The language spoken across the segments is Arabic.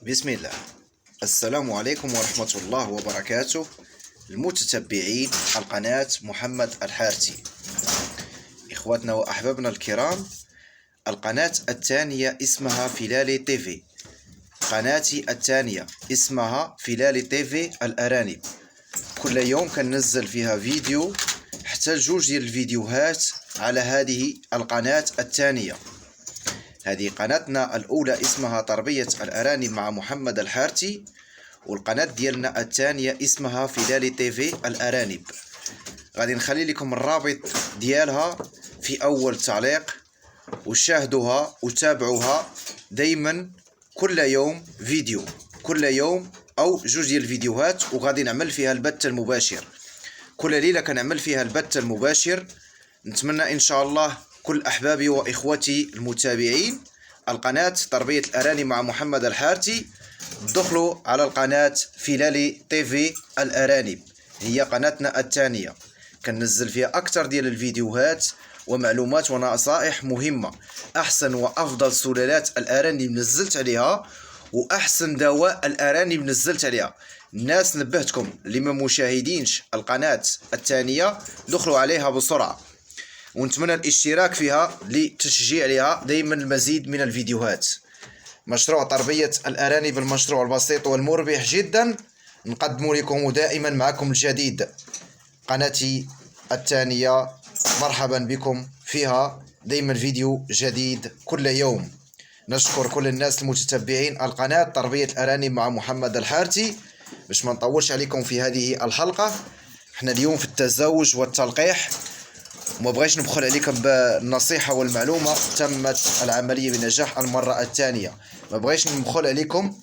بسم الله. السلام عليكم ورحمة الله وبركاته. المتتبعين القناة محمد الحارتي، إخواتنا وأحبابنا الكرام، القناة الثانية اسمها فيلالي تيفي. قناتي الثانية اسمها فيلالي تيفي الأرانب. كل يوم كننزل فيها فيديو، حتى 2 ديال الفيديوهات على هذه القناة الثانية. هذه قناتنا الأولى اسمها تربية الأرانب مع محمد الحارتي، والقناة ديالنا الثانية اسمها فيلالي تيفي الأرانب. غادي نخلي لكم الرابط ديالها في أول تعليق، وشاهدوها وتابعوها دايما. كل يوم فيديو، كل يوم أو 2 ديال الفيديوهات، وغادي نعمل فيها البث المباشر. كل ليلة كنعمل فيها البث المباشر. نتمنى إن شاء الله كل أحبابي وإخوتي المتابعين القناة تربية الأرانب مع محمد الحارتي دخلوا على القناة فيلالي تيفي الأرانب. هي قناتنا الثانية، كننزل فيها أكثر ديال الفيديوهات ومعلومات ونصائح مهمة. أحسن وأفضل سلالات الأرانب نزلت عليها، وأحسن دواء الأرانب نزلت عليها. الناس نبهتكم اللي ما مشاهدينش القناة الثانية دخلوا عليها بسرعة، ونتمنى الاشتراك فيها لتشجيع لها دائما المزيد من الفيديوهات. مشروع تربية الأرانب المشروع البسيط والمربح جدا نقدم لكم دائما معكم الجديد. قناتي الثانية مرحبا بكم فيها، دائما فيديو جديد كل يوم. نشكر كل الناس المتتبعين القناة تربية الأرانب مع محمد الحارتي. باش ما نطولش عليكم في هذه الحلقة، احنا اليوم في التزاوج والتلقيح، وما بغيش نبخل عليكم بالنصيحة والمعلومة. تمت العملية بنجاح المرة الثانية. ما بغيش نبخل عليكم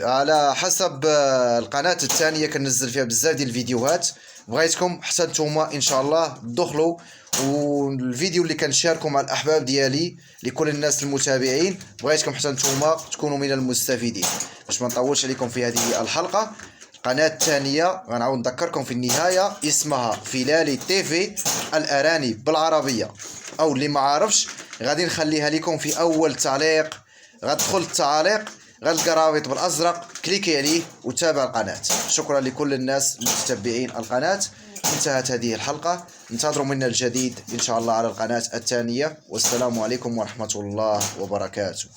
على حسب القناة الثانية كننزل فيها بزاف ديال الفيديوهات. بغيتكم حتى نتوما ان شاء الله تدخلوا، والفيديو اللي كنشاركو مع الاحباب ديالي لكل الناس المتابعين بغيتكم حتى نتوما تكونوا من المستفيدين. باش ما نطولش عليكم في هذه الحلقة، القناة الثانية غنعاود نذكركم في النهاية اسمها فيلالي تيفي الأرانب بالعربية، أو اللي ما عارفش غادي نخليها لكم في أول تعليق. غتدخل التعليق غتلقى رابط بالأزرق، كليكي عليه وتابع القناة. شكرا لكل الناس المتتبعين القناة. انتهت هذه الحلقة، انتظروا منا الجديد إن شاء الله على القناة الثانية. والسلام عليكم ورحمة الله وبركاته.